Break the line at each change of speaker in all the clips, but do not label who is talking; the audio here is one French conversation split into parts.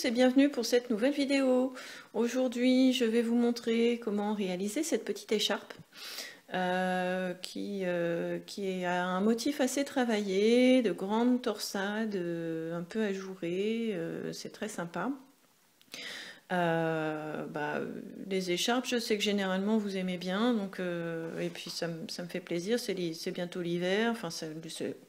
tous et bienvenue pour cette nouvelle vidéo. Aujourd'hui, je vais vous montrer comment réaliser cette petite écharpe qui a un motif assez travaillé, de grandes torsades, un peu ajourées, c'est très sympa. Les écharpes, je sais que généralement vous aimez bien, donc, et puis ça me fait plaisir, c'est bientôt l'hiver, enfin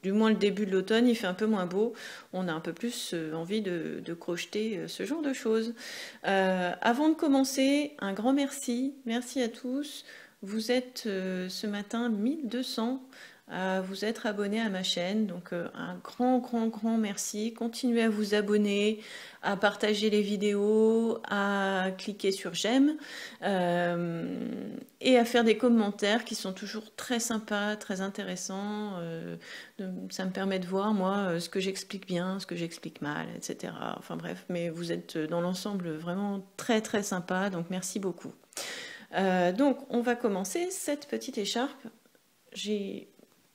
du moins le début de l'automne, il fait un peu moins beau, on a un peu plus envie de crocheter ce genre de choses. Avant de commencer, un grand merci à tous, vous êtes ce matin 1200 à vous être abonnés à ma chaîne, donc un grand merci, continuez à vous abonner, à partager les vidéos, à cliquer sur j'aime et à faire des commentaires qui sont toujours très sympas, très intéressants. Ça me permet de voir moi ce que j'explique bien, ce que j'explique mal, etc. Enfin bref, mais vous êtes dans l'ensemble vraiment très sympa, donc merci beaucoup. Donc on va commencer cette petite écharpe. J'ai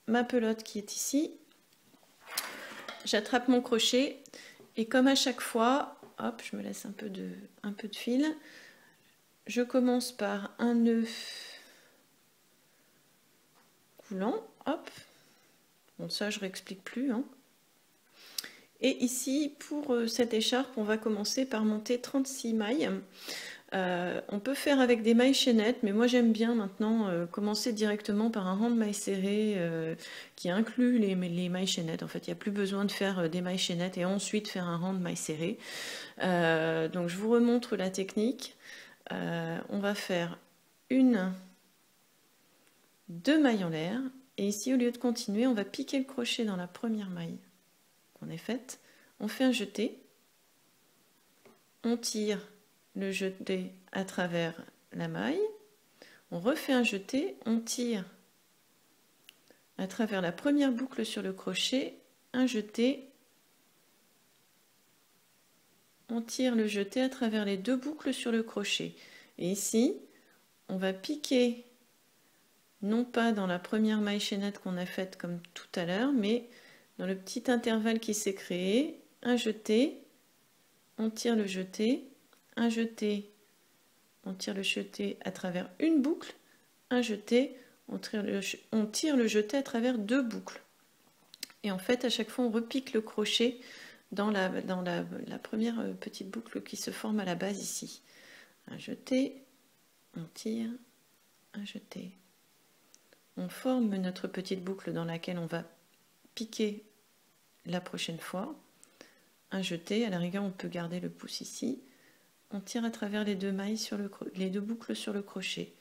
ma pelote qui est ici. J'attrape mon crochet. Et comme à chaque fois, hop, je me laisse un peu de fil. Je commence par un nœud coulant, hop. Bon, ça, je ne réexplique plus. Hein. Et ici, pour cette écharpe, on va commencer par monter 36 mailles. On peut faire avec des mailles chaînettes, mais moi j'aime bien maintenant commencer directement par un rang de mailles serrées qui inclut les mailles chaînettes. En fait, il n'y a plus besoin de faire des mailles chaînettes et ensuite faire un rang de mailles serrées. Donc je vous remontre la technique. On va faire deux mailles en l'air. Et ici, au lieu de continuer, on va piquer le crochet dans la première maille qu'on ait faite. On fait un jeté. On tire le jeté à travers la maille, on refait un jeté, on tire à travers la première boucle sur le crochet, un jeté, on tire le jeté à travers les deux boucles sur le crochet. Et ici, on va piquer non pas dans la première maille chaînette qu'on a faite comme tout à l'heure, mais dans le petit intervalle qui s'est créé, un jeté, on tire le jeté, un jeté, on tire le jeté à travers une boucle, un jeté, on tire le jeté à travers deux boucles. Et en fait, à chaque fois, on repique le crochet dans la première petite boucle qui se forme à la base ici. Un jeté, on tire, un jeté. On forme notre petite boucle dans laquelle on va piquer la prochaine fois. Un jeté, à la rigueur, on peut garder le pouce ici. On tire à travers les deux mailles les deux boucles sur le crochet.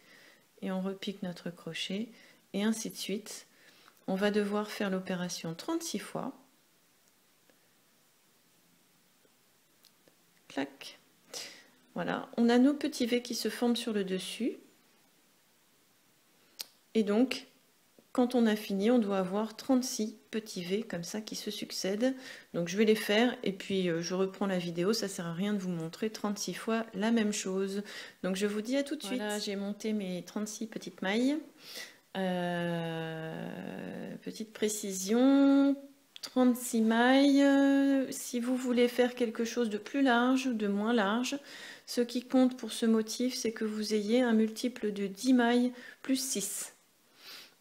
Et on repique notre crochet, et ainsi de suite. On va devoir faire l'opération 36 fois. Clac. Voilà, on a nos petits V qui se forment sur le dessus. Et donc, quand on a fini, on doit avoir 36 petits V comme ça qui se succèdent. Donc je vais les faire et puis je reprends la vidéo. Ça ne sert à rien de vous montrer 36 fois la même chose. Donc je vous dis à tout de suite. Voilà, j'ai monté mes 36 petites mailles. Petite précision, 36 mailles. Si vous voulez faire quelque chose de plus large ou de moins large, ce qui compte pour ce motif, c'est que vous ayez un multiple de 10 mailles plus 6.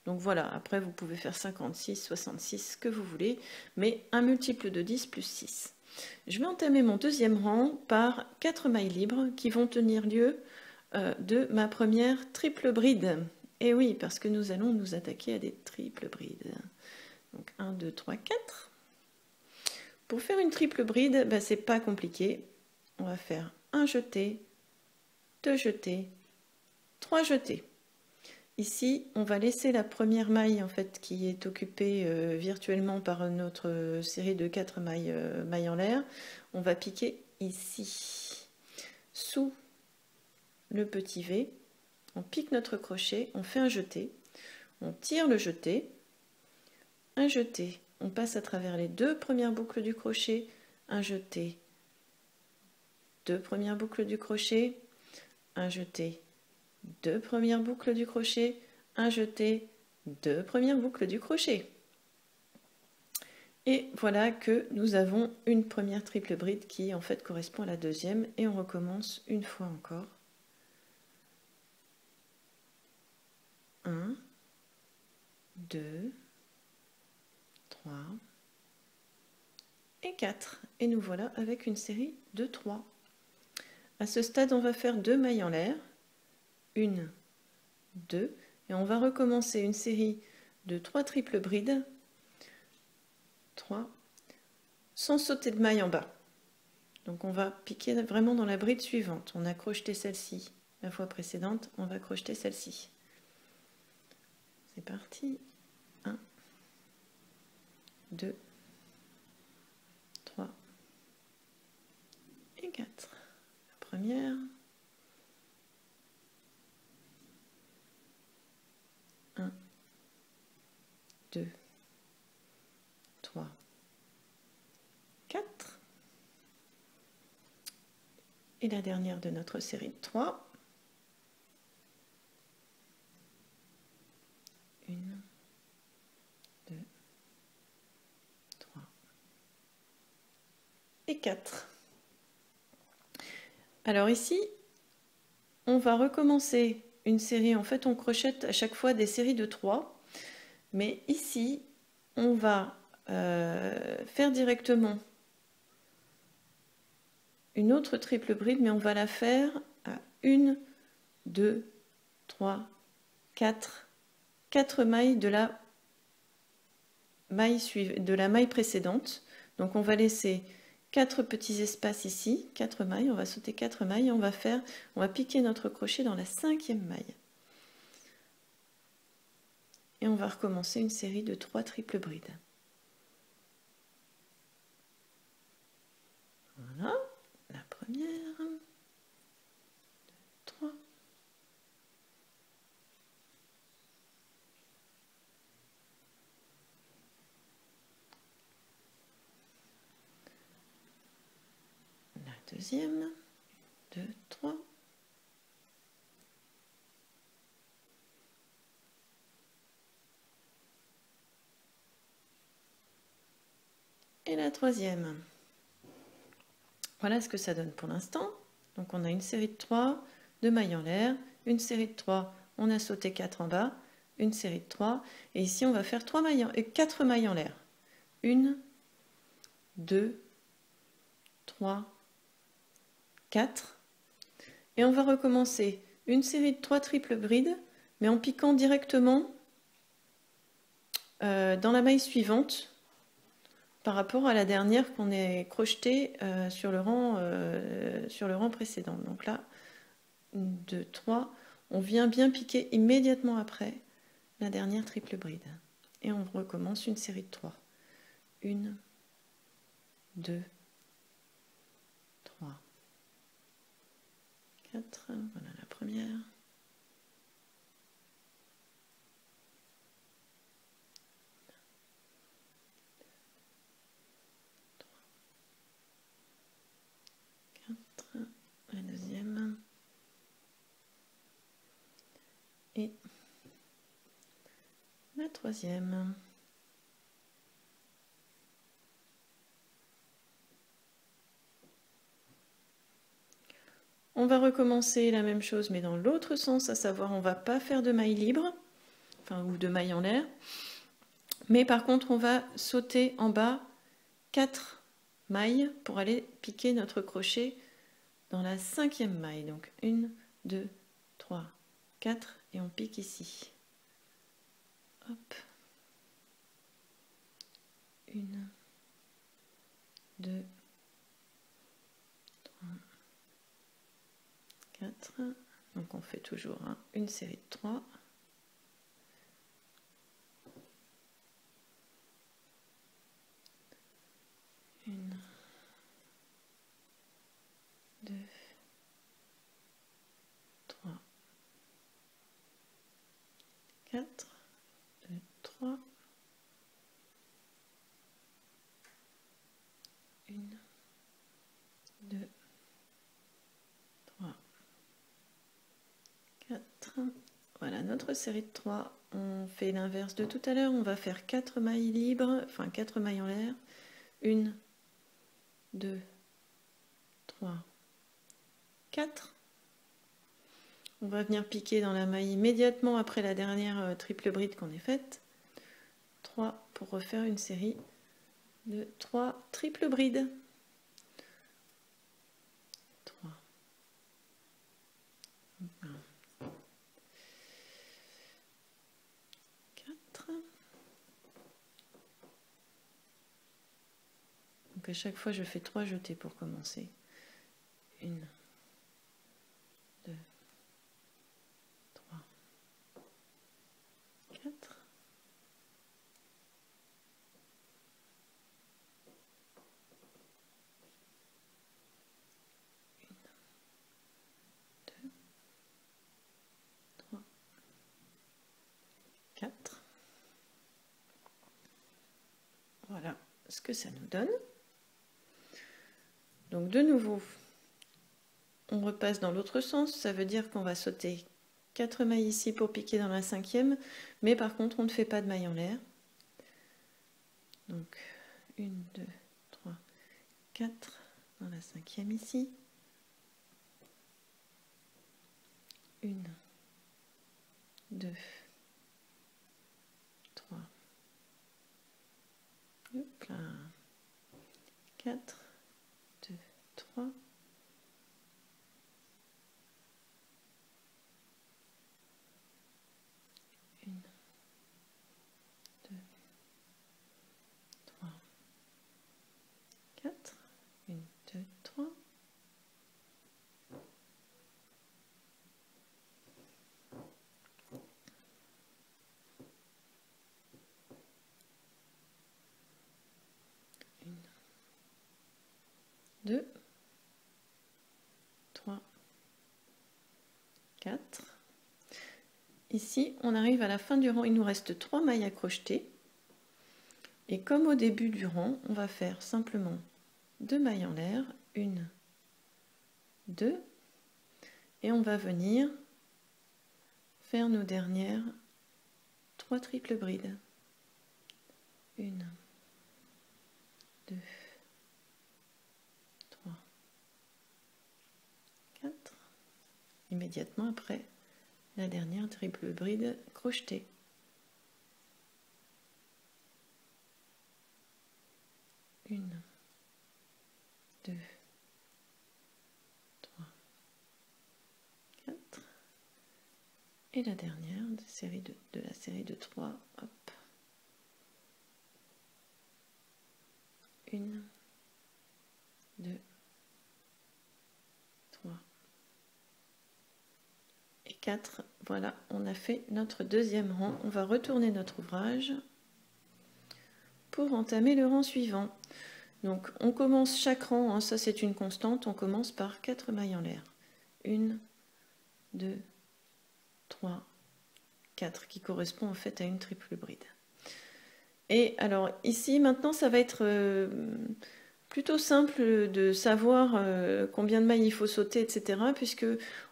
Donc voilà, après vous pouvez faire 56, 66, ce que vous voulez, mais un multiple de 10 plus 6. Je vais entamer mon deuxième rang par 4 mailles libres qui vont tenir lieu de ma première triple bride. Et oui, parce que nous allons nous attaquer à des triples brides. Donc 1, 2, 3, 4. Pour faire une triple bride, ben, c'est pas compliqué. On va faire un jeté, deux jetés, trois jetés. Ici, on va laisser la première maille en fait qui est occupée virtuellement par notre série de 4 mailles, mailles en l'air. On va piquer ici, sous le petit V. On pique notre crochet, on fait un jeté, on tire le jeté, un jeté, on passe à travers les deux premières boucles du crochet, un jeté, deux premières boucles du crochet, un jeté, deux premières boucles du crochet, un jeté, deux premières boucles du crochet. Et voilà que nous avons une première triple bride qui en fait correspond à la deuxième. Et on recommence une fois encore. 1, 2, 3 et 4. Et nous voilà avec une série de 3. À ce stade, on va faire 2 mailles en l'air. 1, 2. Et on va recommencer une série de 3 triples brides. 3. Sans sauter de maille en bas. Donc on va piquer vraiment dans la bride suivante. On a crocheté celle-ci la fois précédente, on va crocheter celle-ci. C'est parti. 1, 2, 3 et 4. La première. 1, 2, 3, 4. Et la dernière de notre série de 3. 1, 2, 3 et 4. Alors ici, on va recommencer une série. En fait, on crochette à chaque fois des séries de 3. Mais ici, on va faire directement une autre triple bride, mais on va la faire à 1, 2, 3, 4, 4 mailles de la maille précédente. Donc on va laisser 4 petits espaces ici, 4 mailles, on va sauter 4 mailles et on va piquer notre crochet dans la 5e maille. Et on va recommencer une série de 3 triples brides. Voilà, la première, 2, 3. La deuxième, 2, 3. Et la troisième. Voilà ce que ça donne pour l'instant. Donc on a une série de 3, 2 mailles en l'air, une série de 3, on a sauté 4 en bas, une série de 3, et ici on va faire 4 mailles en l'air. 1, 2, 3, 4. Et on va recommencer une série de 3 triples brides, mais en piquant directement dans la maille suivante, par rapport à la dernière qu'on ait crochetée sur le rang précédent. Donc là, 1, 2, 3, on vient bien piquer immédiatement après la dernière triple bride. Et on recommence une série de 3. 1, 2, 3, 4. Voilà la première. La deuxième et la troisième. On va recommencer la même chose mais dans l'autre sens, à savoir on ne va pas faire de maille libre, enfin ou de maille en l'air, mais par contre on va sauter en bas 4 mailles pour aller piquer notre crochet dans la 5e maille. Donc 1, 2, 3, 4 et on pique ici. Hop. 1, 2, 3, 4. Donc on fait toujours une série de 3. Une, 2, 3, 4, 2, 3, 1, 2, 3, 4. Voilà. Voilà, notre série de 3, on fait l'inverse de tout à l'heure, on va faire 4 mailles libres, enfin 4 mailles en l'air. 1, 2, 3, 4. On va venir piquer dans la maille immédiatement après la dernière triple bride qu'on ait faite. 3 pour refaire une série de 3 triples brides. 3. 4. Donc à chaque fois je fais 3 jetés pour commencer. 1, 2, 3, 4. 4. Voilà ce que ça nous donne. Donc de nouveau, on repasse dans l'autre sens. Ça veut dire qu'on va sauter 4 mailles ici pour piquer dans la 5e. Mais par contre, on ne fait pas de maille en l'air. Donc 1, 2, 3, 4 dans la 5e ici. 1, 2, 3, hop là, 4, 2, 3, 1, 2, 3, 4, 1, 2, 3. 2, 3, 4. Ici, on arrive à la fin du rang, il nous reste 3 mailles à crocheter. Et comme au début du rang, on va faire simplement 2 mailles en l'air, 1, 2, et on va venir faire nos dernières 3 triples brides. 1, 2, 3, 4. Immédiatement après la dernière triple bride crochetée. 1, 2, 3, 4. Et la dernière de la série de 3. Hop. 1, 2, 3 et 4. Voilà, on a fait notre deuxième rang. On va retourner notre ouvrage pour entamer le rang suivant. Donc on commence chaque rang, hein, ça c'est une constante, on commence par 4 mailles en l'air. 1, 2, 3, 4, qui correspond en fait à une triple bride. Et alors ici maintenant ça va être plutôt simple de savoir combien de mailles il faut sauter, etc. puisque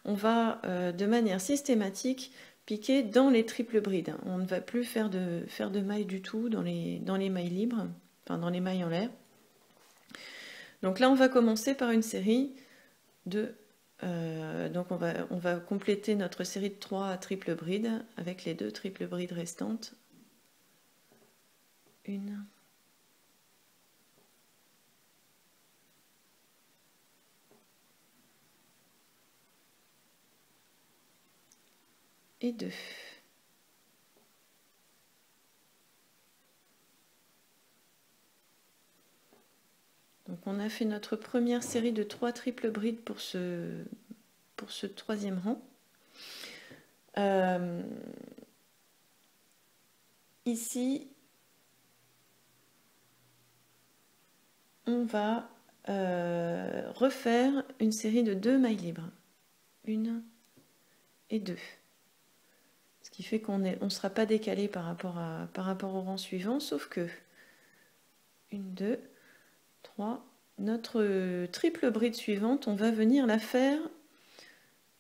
on va de manière systématique piquer dans les triples brides. On ne va plus faire de mailles du tout dans les mailles libres, enfin dans les mailles en l'air. Donc là on va commencer par une série de... donc on va compléter notre série de 3 triples brides avec les 2 triples brides restantes. 1, et 2. Donc on a fait notre première série de 3 triples brides pour ce troisième rang. Ici, on va refaire une série de 2 mailles libres. 1 et 2. Ce qui fait qu'on ne sera pas décalé par rapport au rang suivant, sauf que 1, 2, 3, notre triple bride suivante, on va venir la faire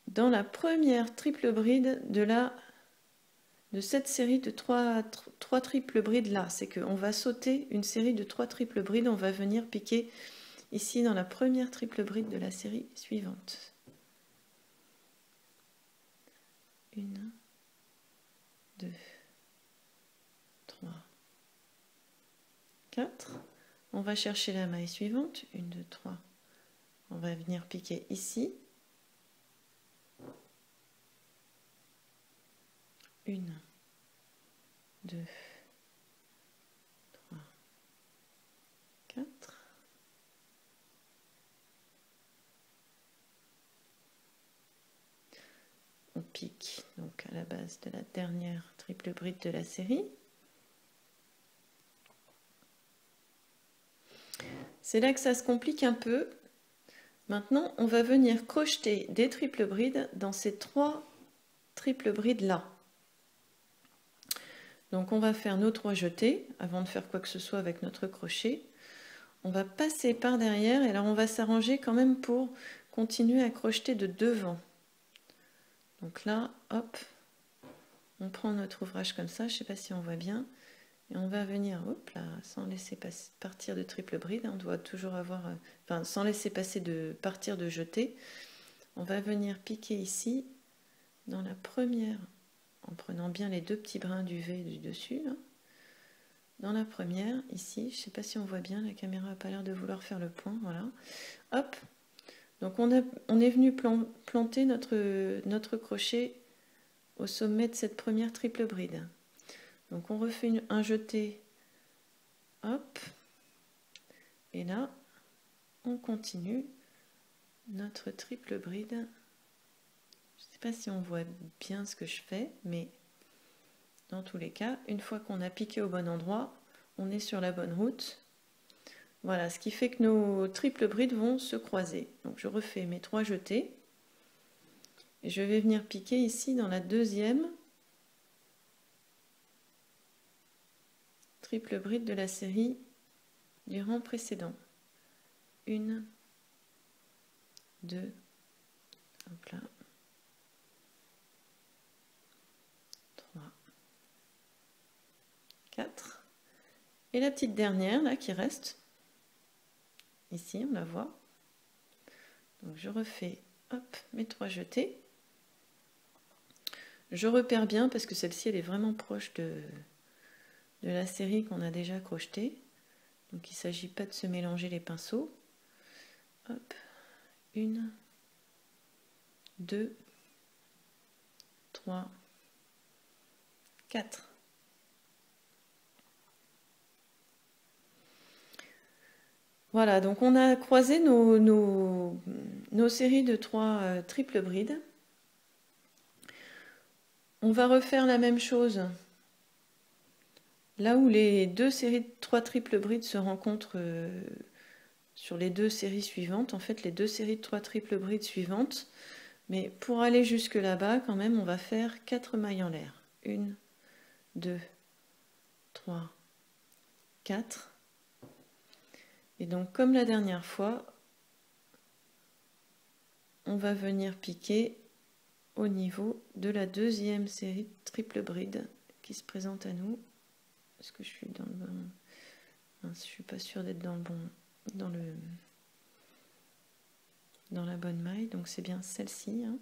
dans la première triple bride de la de cette série de 3 triples brides là. C'est qu'on va sauter une série de 3 triples brides. On va venir piquer ici dans la première triple bride de la série suivante. 1, 2, 3, 4. On va chercher la maille suivante. 1, 2, 3. On va venir piquer ici. 1, 2, 3, 4. On pique donc à la base de la dernière triple bride de la série. C'est là que ça se complique un peu. Maintenant, on va venir crocheter des triples brides dans ces 3 triples brides là. Donc on va faire nos 3 jetés avant de faire quoi que ce soit avec notre crochet. On va passer par derrière et là on va s'arranger quand même pour continuer à crocheter de devant. Donc là, hop, on prend notre ouvrage comme ça, je ne sais pas si on voit bien. Et on va venir, hop là, sans laisser partir de triple bride, on doit toujours avoir, enfin sans laisser passer de partir de jeter, on va venir piquer ici, dans la première, en prenant bien les 2 petits brins du V du dessus, là. Dans la première, ici, je ne sais pas si on voit bien, la caméra n'a pas l'air de vouloir faire le point, voilà, hop, donc on est venu planter notre crochet au sommet de cette première triple bride. Donc on refait un jeté, hop, et là on continue notre triple bride. Je ne sais pas si on voit bien ce que je fais, mais dans tous les cas, une fois qu'on a piqué au bon endroit, on est sur la bonne route. Voilà, ce qui fait que nos triples brides vont se croiser. Donc je refais mes 3 jetés, et je vais venir piquer ici dans la deuxième triple bride de la série du rang précédent. 1, 2, hop là, 3, 4. Et la petite dernière là qui reste, ici on la voit. Donc je refais, hop, mes 3 jetés. Je repère bien parce que celle-ci elle est vraiment proche de la série qu'on a déjà crochetée. Donc il ne s'agit pas de se mélanger les pinceaux. Hop, 1, 2, 3, 4. Voilà, donc on a croisé nos séries de 3 triples brides. On va refaire la même chose là où les 2 séries de 3 triples brides se rencontrent sur les 2 séries suivantes. En fait, les 2 séries de 3 triples brides suivantes. Mais pour aller jusque là-bas, quand même, on va faire 4 mailles en l'air. 1, 2, 3, 4. Et donc, comme la dernière fois, on va venir piquer au niveau de la deuxième série de triple bride qui se présente à nous. Est-ce que je suis dans le bon... Non, je suis pas sûre d'être dans le bon... dans la bonne maille, donc c'est bien celle-ci. Hein.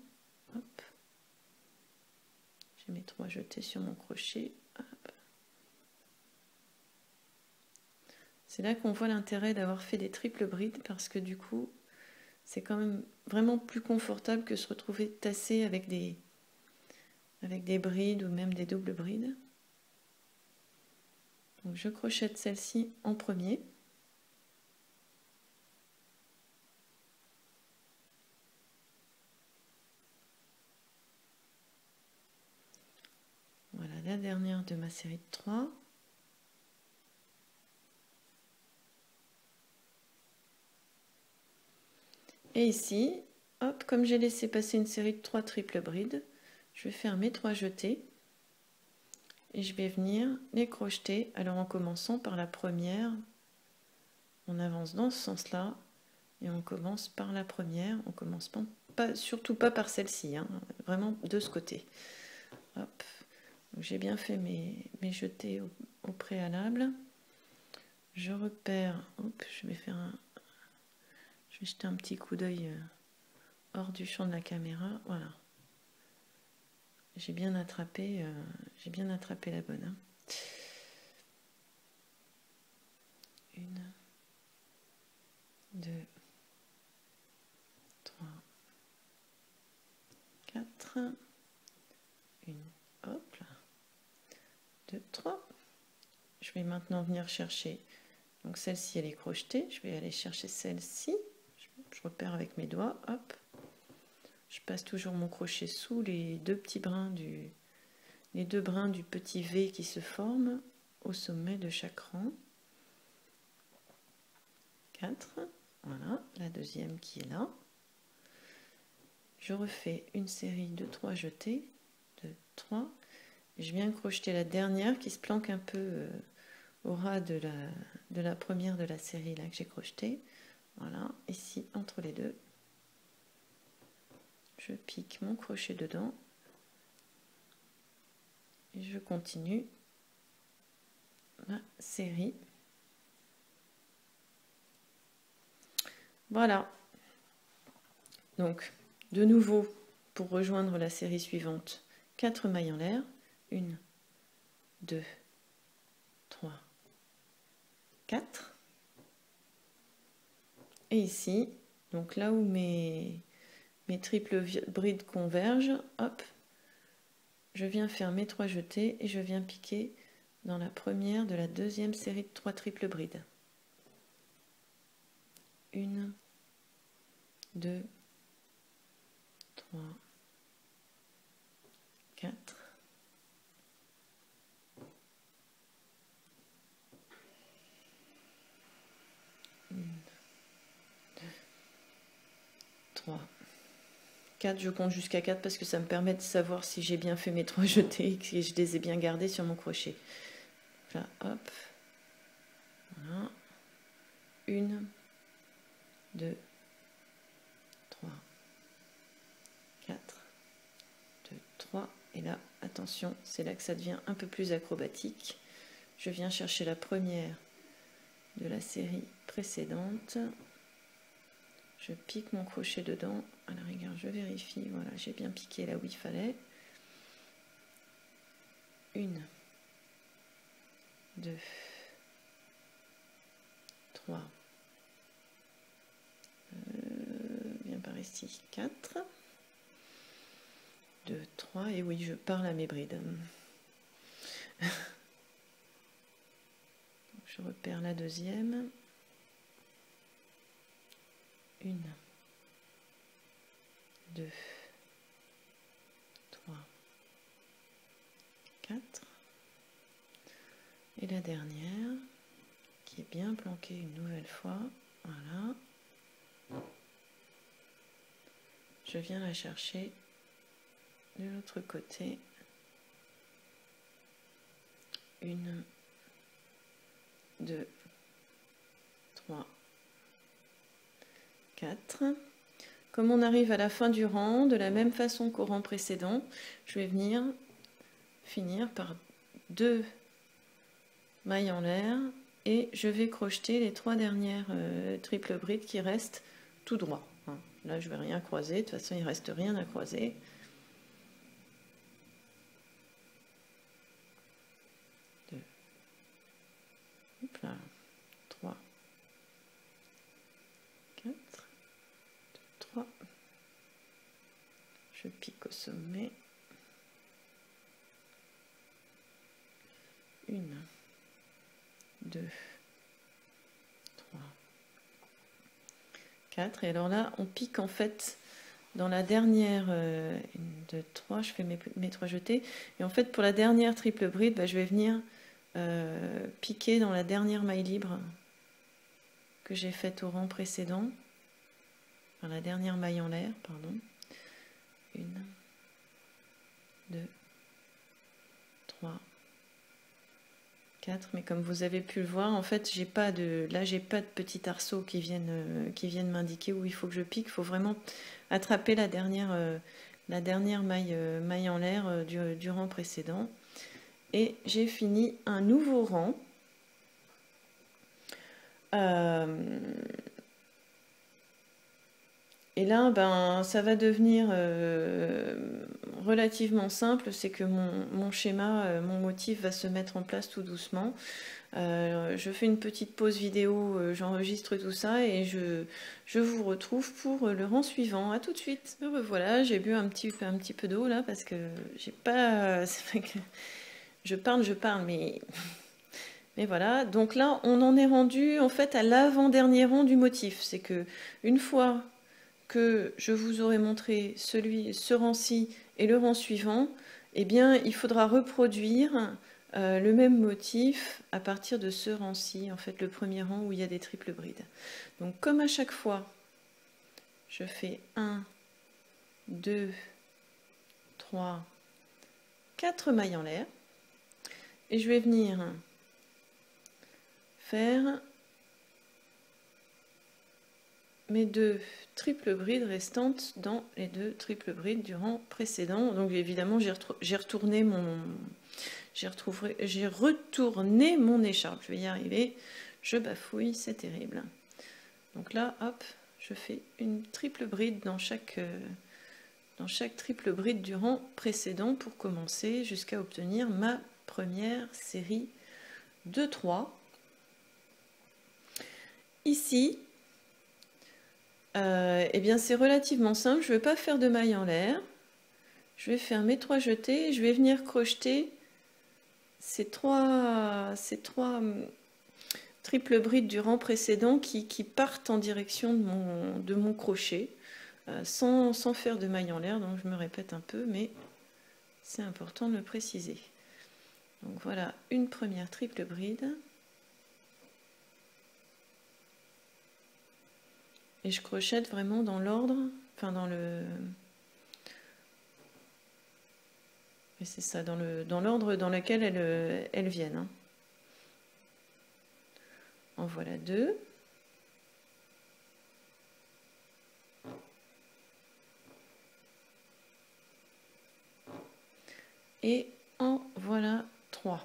Hop. J'ai mes 3 jetés sur mon crochet. C'est là qu'on voit l'intérêt d'avoir fait des triples brides parce que du coup, c'est quand même vraiment plus confortable que se retrouver tassé avec des brides ou même des doubles brides. Donc je crochette celle-ci en premier. Voilà la dernière de ma série de 3. Et ici, hop, comme j'ai laissé passer une série de 3 triples brides, je vais faire mes 3 jetés. Et je vais venir les crocheter, alors en commençant par la première, on avance dans ce sens-là, et on commence par la première, on commence pas surtout pas par celle-ci, hein, vraiment de ce côté. Hop, J'ai bien fait mes jetés au préalable. Je repère, hop, je vais jeter un petit coup d'œil hors du champ de la caméra. Voilà. J'ai bien attrapé la bonne. Hein. 1, 2, 3, 4. 1, hop là. 2, 3. Je vais maintenant venir chercher. Donc celle-ci, elle est crochetée. Je vais aller chercher celle-ci. Je repère avec mes doigts. Hop. Je passe toujours mon crochet sous les deux petits brins les deux brins du petit V qui se forment au sommet de chaque rang. 4. Voilà, la deuxième qui est là. Je refais une série de 3 jetés. 2, 3. Je viens crocheter la dernière qui se planque un peu au ras de la première de la série là que j'ai crochetée. Voilà, ici entre les deux. Je pique mon crochet dedans. Et je continue ma série. Voilà. Donc, de nouveau, pour rejoindre la série suivante, 4 mailles en l'air. 1, 2, 3, 4. Et ici, donc là où mes triples brides convergent, hop, je viens faire mes 3 jetés et je viens piquer dans la première de la deuxième série de 3 triples brides. 1, 2, 3, 4. 1, 2, 3, 4. Je compte jusqu'à 4 parce que ça me permet de savoir si j'ai bien fait mes 3 jetés et que je les ai bien gardés sur mon crochet. Là, hop. Voilà. 1, 2, 3, 4, 2, 3. Et là, attention, c'est là que ça devient un peu plus acrobatique. Je viens chercher la première de la série précédente. Je pique mon crochet dedans. À la rigueur, je vérifie. Voilà, j'ai bien piqué là où il fallait. 1, 2, 3. Bien par ici. 4. 2, 3. Et oui, je parle à mes brides. Je repère la deuxième. 1, 2, 3, 4. Et la dernière, qui est bien planquée une nouvelle fois. Voilà. Je viens la chercher de l'autre côté. 1, 2, 3, 4. Comme on arrive à la fin du rang, de la même façon qu'au rang précédent, je vais venir finir par 2 mailles en l'air et je vais crocheter les 3 dernières triples brides qui restent tout droit. Là, je ne vais rien croiser, de toute façon, il ne reste rien à croiser. Hop là, 3, 4, 2, 3. Je pique au sommet. 1, 2, 3, 4. Et alors là, on pique en fait dans la dernière 1, 2, 3, je fais mes 3 jetés. Et en fait, pour la dernière triple bride, je vais venir piquer dans la dernière maille libre que j'ai faite au rang précédent. Enfin, la dernière maille en l'air, pardon. 1, 2, 3, 4. Mais comme vous avez pu le voir, en fait, j'ai pas de petits arceaux qui viennent m'indiquer où il faut que je pique. Il faut vraiment attraper la dernière la dernière maille en l'air du rang précédent. Et j'ai fini un nouveau rang. Et là, ben, ça va devenir relativement simple, c'est que mon schéma, mon motif va se mettre en place tout doucement. Je fais une petite pause vidéo, j'enregistre tout ça et je vous retrouve pour le rang suivant. À tout de suite. Et voilà, j'ai bu un petit peu d'eau là parce que j'ai pas... C'est vrai que je parle, mais voilà. Donc là, on en est rendu en fait à l'avant-dernier rang du motif. C'est que une fois que je vous aurai montré ce rang-ci et le rang suivant, eh bien, il faudra reproduire le même motif à partir de ce rang-ci, en fait, le premier rang où il y a des triples brides. Donc, comme à chaque fois, je fais 1, 2, 3, 4 mailles en l'air, et je vais venir faire mes 2 triples brides restantes dans les 2 triples brides du rang précédent. Donc évidemment j'ai retourné mon écharpe, je vais y arriver, je bafouille, c'est terrible. Donc là hop, je fais une triple bride dans chaque triple bride du rang précédent pour commencer jusqu'à obtenir ma première série de 3. Ici, eh bien c'est relativement simple, je ne vais pas faire de maille en l'air, je vais faire mes 3 jetés et je vais venir crocheter ces trois triples brides du rang précédent qui partent en direction de mon crochet sans faire de maille en l'air, donc je me répète un peu mais c'est important de le préciser. Donc voilà une première triple bride. Et je crochette vraiment dans l'ordre, enfin dans le... Et c'est ça, dans l'ordre dans lequel elles viennent. Hein. En voilà 2. Et en voilà 3.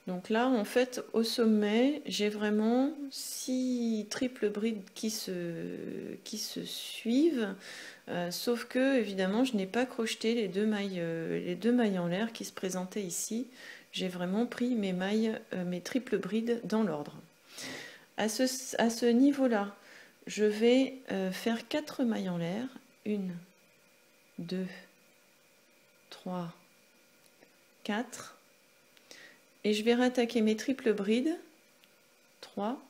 Donc là, en fait, au sommet, j'ai vraiment 6 triples brides qui se suivent, sauf que, évidemment, je n'ai pas crocheté les deux mailles en l'air qui se présentaient ici. J'ai vraiment pris mes triples brides dans l'ordre. À ce niveau-là, je vais faire 4 mailles en l'air. 1, 2, 3, 4. Et je vais rattaquer mes triples brides, 3,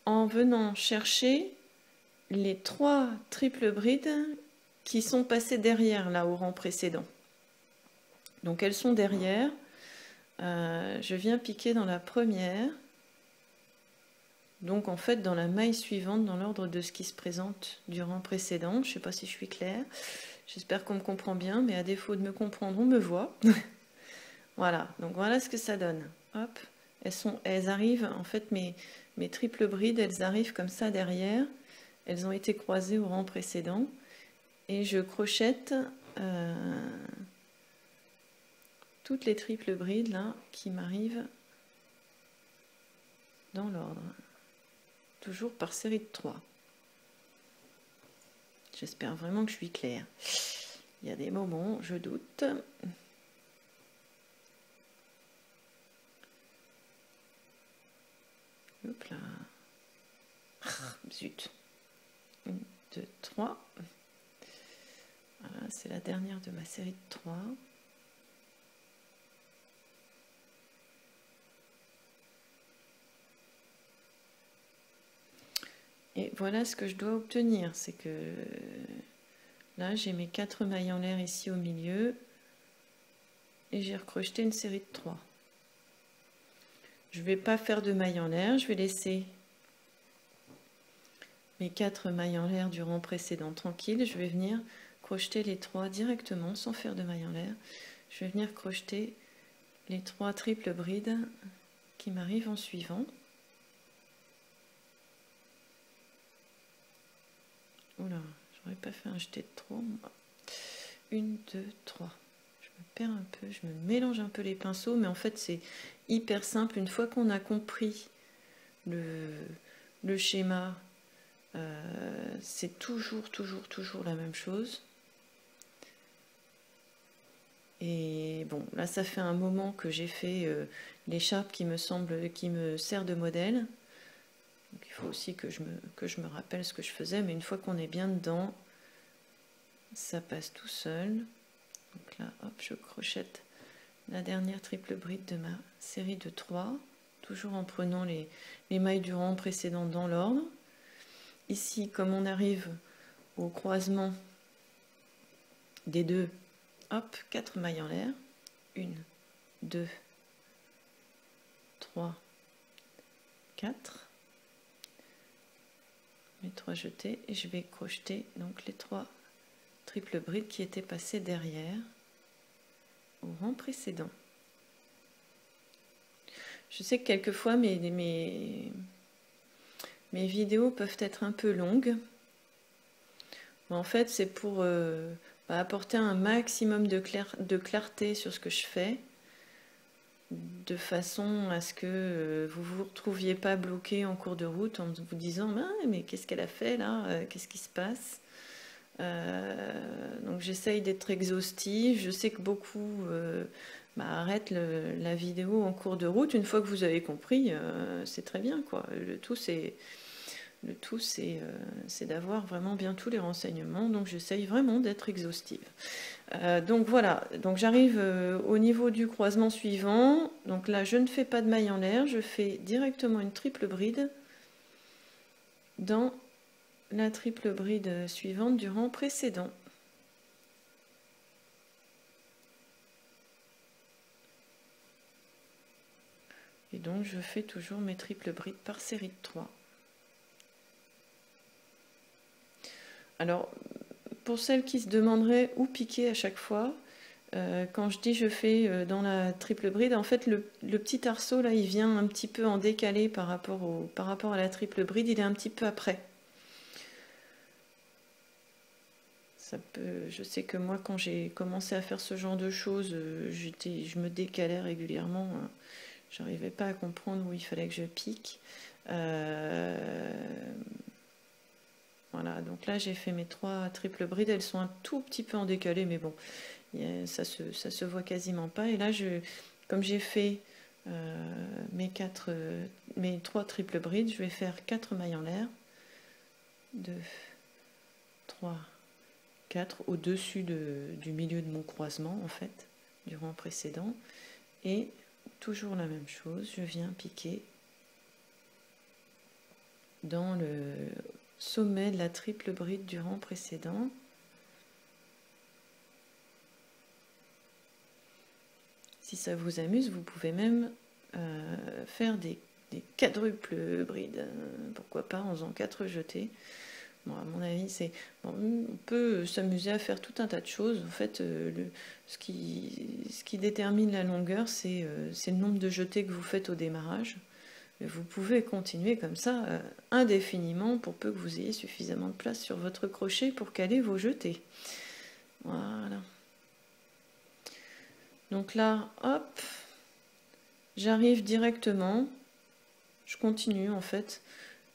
en venant chercher les 3 triples brides qui sont passées derrière, là, au rang précédent. Donc elles sont derrière. Je viens piquer dans la première. Donc en fait, dans la maille suivante, dans l'ordre de ce qui se présente du rang précédent. Je ne sais pas si je suis claire. J'espère qu'on me comprend bien, mais à défaut de me comprendre, on me voit. Voilà, donc voilà ce que ça donne. Hop, elles arrivent, en fait, mes triples brides, elles arrivent comme ça derrière. Elles ont été croisées au rang précédent. Et je crochette toutes les triples brides là qui m'arrivent dans l'ordre. Toujours par série de 3. J'espère vraiment que je suis claire. Il y a des moments, je doute. Hop là. Zut. 1, 2, 3. Voilà, c'est la dernière de ma série de 3. Et voilà ce que je dois obtenir. C'est que là, j'ai mes 4 mailles en l'air ici au milieu. Et j'ai recrocheté une série de 3. Je ne vais pas faire de mailles en l'air, je vais laisser mes 4 mailles en l'air du rang précédent tranquille. Je vais venir crocheter les 3 directement sans faire de mailles en l'air. Je vais venir crocheter les 3 triples brides qui m'arrivent en suivant. Oula, j'aurais pas fait un jeté de trop. 1, 2, 3. Je me perds un peu, je me mélange un peu les pinceaux, mais en fait c'est hyper simple. Une fois qu'on a compris le schéma, c'est toujours la même chose. Et bon, là ça fait un moment que j'ai fait l'écharpe qui me sert de modèle. Donc il faut aussi que je me rappelle ce que je faisais, mais une fois qu'on est bien dedans, ça passe tout seul. Donc là, hop, je crochette la dernière triple bride de ma série de 3, toujours en prenant les mailles du rang précédent dans l'ordre. Ici, comme on arrive au croisement des deux, hop, 4 mailles en l'air. 1, 2, 3, 4. Les 3 jetés et je vais crocheter donc les 3 triples brides qui étaient passées derrière au rang précédent. Je sais que quelquefois mes vidéos peuvent être un peu longues. Mais en fait, c'est pour apporter un maximum de clarté sur ce que je fais, de façon à ce que vous ne vous retrouviez pas bloqué en cours de route en vous disant ah, mais qu'est-ce qu'elle a fait là, qu'est-ce qui se passe. Donc j'essaye d'être exhaustive. Je sais que beaucoup arrêtent la vidéo en cours de route. Une fois que vous avez compris, c'est très bien, quoi. Le tout c'est d'avoir vraiment bien tous les renseignements. Donc j'essaye vraiment d'être exhaustive. Donc voilà, donc j'arrive au niveau du croisement suivant. Donc là je ne fais pas de maille en l'air, je fais directement une triple bride dans la triple bride suivante du rang précédent. Et donc je fais toujours mes triples brides par série de 3. Alors pour celles qui se demanderaient où piquer à chaque fois, quand je dis je fais dans la triple bride, en fait le petit arceau là il vient un petit peu en décalé par rapport à la triple bride, il est un petit peu après. Je sais que moi quand j'ai commencé à faire ce genre de choses, je me décalais régulièrement, j'arrivais pas à comprendre où il fallait que je pique. Voilà, donc là j'ai fait mes 3 triples brides, elles sont un tout petit peu en décalé, mais bon, ça se voit quasiment pas. Et là, comme j'ai fait mes 3 triples brides, je vais faire 4 mailles en l'air. 2, 3, 4 au-dessus du milieu de mon croisement, en fait, du rang précédent. Et toujours la même chose, je viens piquer dans le sommet de la triple bride du rang précédent. Si ça vous amuse, vous pouvez même faire des quadruples brides. Pourquoi pas en faisant 4 jetés. Bon, à mon avis, on peut s'amuser à faire tout un tas de choses. En fait, ce qui détermine la longueur, c'est le nombre de jetés que vous faites au démarrage. Vous pouvez continuer comme ça indéfiniment pour peu que vous ayez suffisamment de place sur votre crochet pour caler vos jetés. Voilà. Donc là, hop, j'arrive directement, je continue en fait,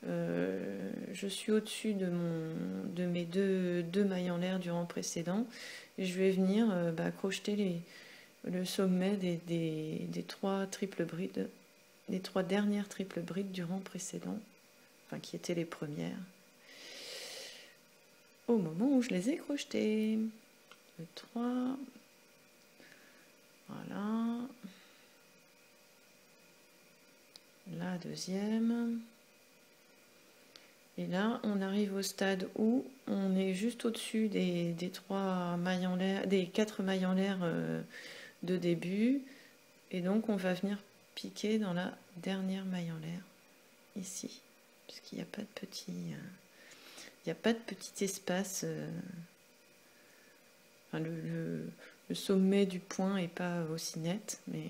je suis au-dessus de mes deux mailles en l'air du rang précédent, et je vais venir crocheter le sommet des 3 triples brides, les 3 dernières triples brides du rang précédent, enfin qui étaient les premières, au moment où je les ai crochetées. Le 3... Voilà. La deuxième. Et là, on arrive au stade où on est juste au-dessus des 3 mailles en l'air, des 4 mailles en l'air de début. Et donc, on va venir piquer dans la dernière maille en l'air, ici. Puisqu'il n'y a pas de petit... il n'y a pas de petit espace... Enfin, le sommet du point n'est pas aussi net, mais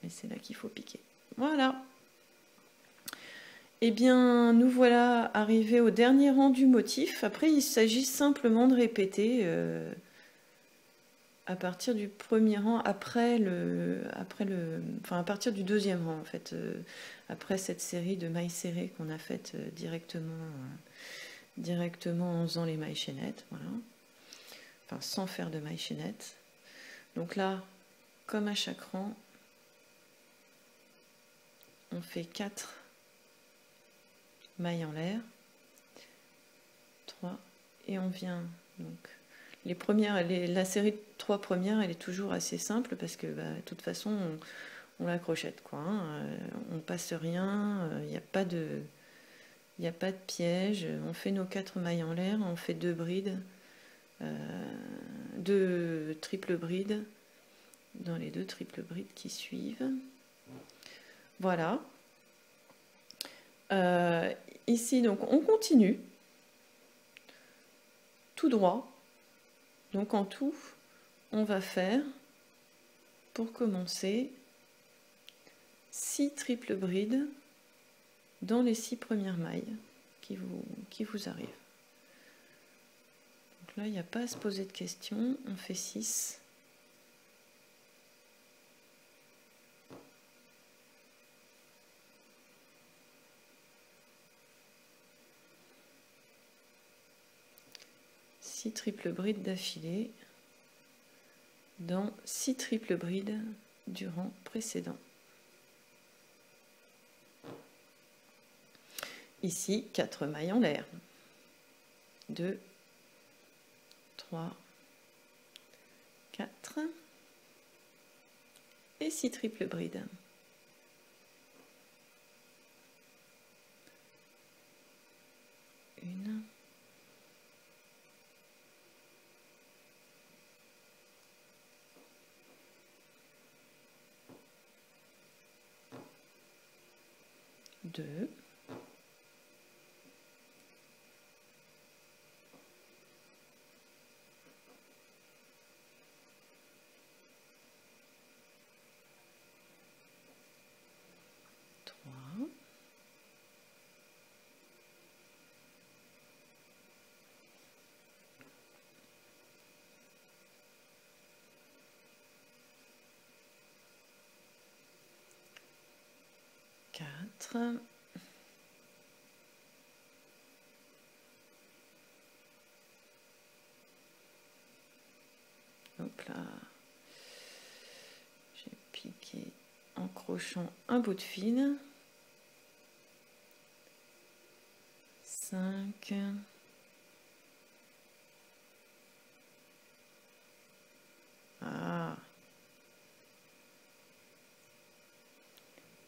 c'est là qu'il faut piquer. Voilà. Eh bien, nous voilà arrivés au dernier rang du motif. Après, il s'agit simplement de répéter à partir du premier rang, enfin à partir du deuxième rang en fait, après cette série de mailles serrées qu'on a faites directement en faisant les mailles chaînettes, voilà. Enfin sans faire de mailles chaînettes. Donc là, comme à chaque rang, on fait 4 mailles en l'air, 3, et on vient donc les premières, la série de 3 premières, elle est toujours assez simple parce que de toute façon on la crochette quoi, hein. On passe rien, il n'y a pas de piège, on fait nos 4 mailles en l'air, on fait 2 brides, 2 triples brides dans les 2 triples brides qui suivent. Voilà. Ici donc on continue tout droit. Donc en tout, on va faire, pour commencer, 6 triples brides dans les 6 premières mailles qui vous arrivent. Donc là, il n'y a pas à se poser de questions, on fait 6. Triples brides d'affilée dans 6 triples brides du rang précédent. Ici, 4 mailles en l'air. 2, 3, 4 et 6 triples brides. Une. Deux. Trois. Quatre. Hop là. J'ai piqué en crochant un bout de fil. 5. Ah.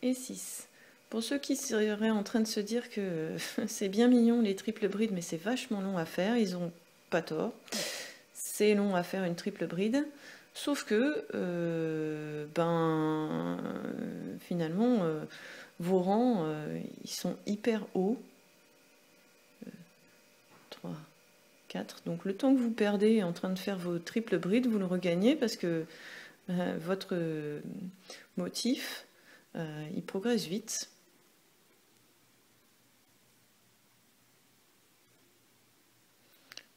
Et 6. Pour ceux qui seraient en train de se dire que c'est bien mignon les triples brides, mais c'est vachement long à faire, ils n'ont pas tort. C'est long à faire une triple bride, sauf que finalement vos rangs ils sont hyper hauts. 3, 4. Donc le temps que vous perdez en train de faire vos triples brides, vous le regagnez parce que votre motif il progresse vite.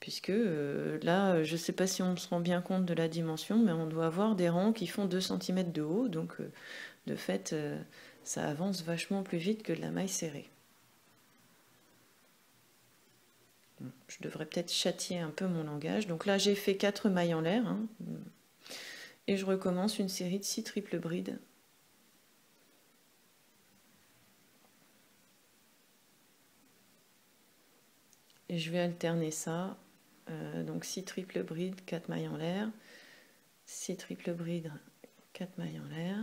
Puisque là, je ne sais pas si on se rend bien compte de la dimension, mais on doit avoir des rangs qui font 2 cm de haut, donc de fait, ça avance vachement plus vite que de la maille serrée. Je devrais peut-être châtier un peu mon langage. Donc là, j'ai fait 4 mailles en l'air, hein, et je recommence une série de 6 triples brides. Et je vais alterner ça. Donc 6 triples brides, 4 mailles en l'air, 6 triples brides, 4 mailles en l'air,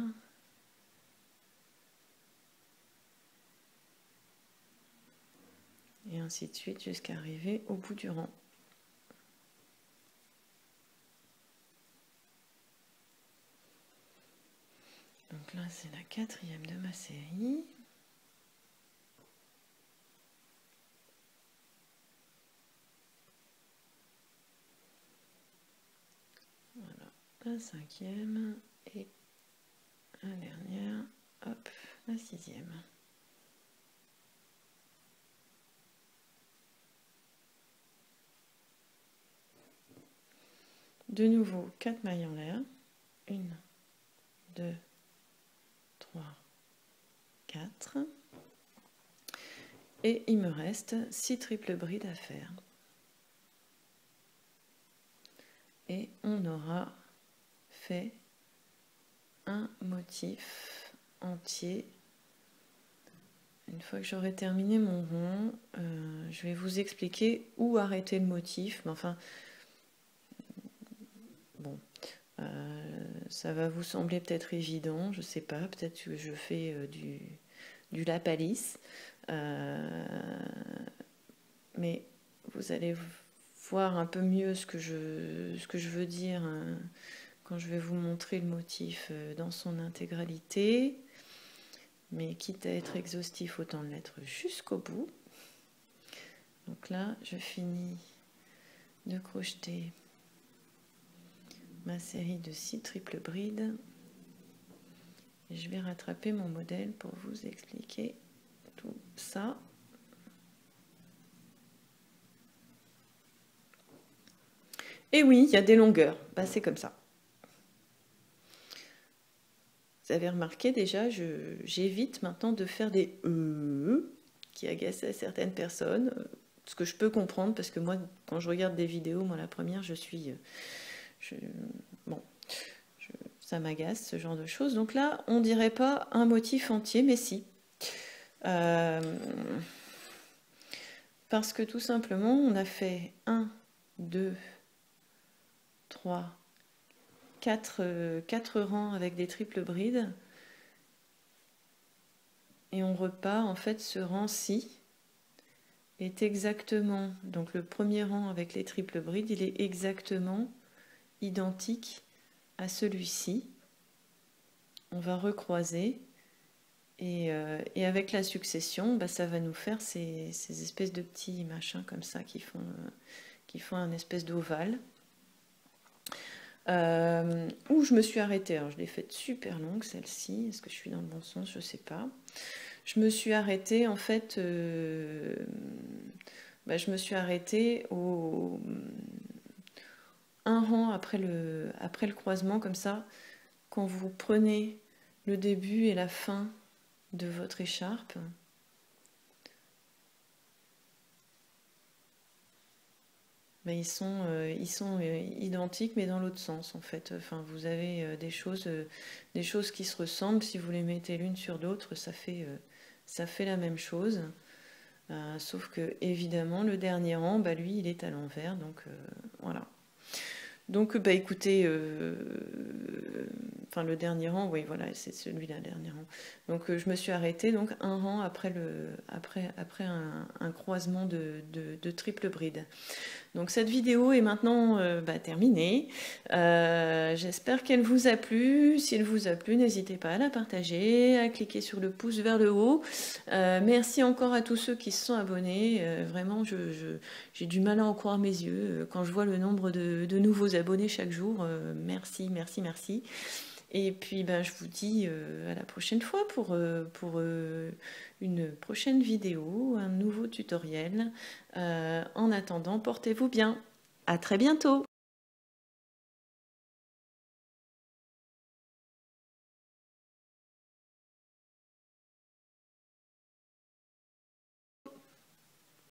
et ainsi de suite jusqu'à arriver au bout du rang. Donc là c'est la 4e de ma série. Voilà, la 5e et la dernière, hop, la 6e. de nouveau 4 mailles en l'air. 1, 2, 3, 4. Et il me reste 6 triples brides à faire. Et on aura fait un motif entier. Une fois que j'aurai terminé mon rond, je vais vous expliquer où arrêter le motif. Mais enfin, bon, ça va vous sembler peut-être évident, je sais pas, peut-être que je fais du Lapalisse. Mais vous allez voir un peu mieux ce que je veux dire quand je vais vous montrer le motif dans son intégralité. Mais quitte à être exhaustif, autant l'être jusqu'au bout. Donc là, je finis de crocheter ma série de 6 triples brides. Et je vais rattraper mon modèle pour vous expliquer tout ça. Et oui, il y a des longueurs. Bah, c'est comme ça. Vous avez remarqué déjà, j'évite maintenant de faire des qui agaçaient certaines personnes. Ce que je peux comprendre, parce que moi, quand je regarde des vidéos, moi la première, ça m'agace, ce genre de choses. Donc là, on dirait pas un motif entier, mais si. Parce que tout simplement, on a fait 1, 2, 3, 4 rangs avec des triples brides. Et on repart, en fait, ce rang-ci est exactement, donc le premier rang avec les triples brides, il est exactement identique à celui-ci. On va recroiser et avec la succession, bah, ça va nous faire ces espèces de petits machins comme ça qui font un espèce d'ovale. Où je me suis arrêtée, alors je l'ai faite super longue celle-ci, est-ce que je suis dans le bon sens, je sais pas. Je me suis arrêtée en fait, je me suis arrêtée au un rang après le croisement, comme ça, quand vous prenez le début et la fin de votre écharpe, ils sont identiques mais dans l'autre sens en fait. Enfin, vous avez des choses qui se ressemblent. Si vous les mettez l'une sur l'autre, ça fait la même chose. Sauf que évidemment le dernier rang, lui il est à l'envers, donc voilà. Donc écoutez, le dernier rang, oui voilà, c'est celui-là, le dernier rang. Donc je me suis arrêtée donc un rang après un croisement de triple bride. Donc cette vidéo est maintenant terminée. J'espère qu'elle vous a plu. Si elle vous a plu, n'hésitez pas à la partager, à cliquer sur le pouce vers le haut. Merci encore à tous ceux qui se sont abonnés. Vraiment, j'ai du mal à en croire mes yeux quand je vois le nombre de nouveaux abonnés chaque jour. Merci, merci, merci. Et puis je vous dis à la prochaine fois pour une prochaine vidéo, un nouveau tutoriel. En attendant, portez-vous bien. À très bientôt.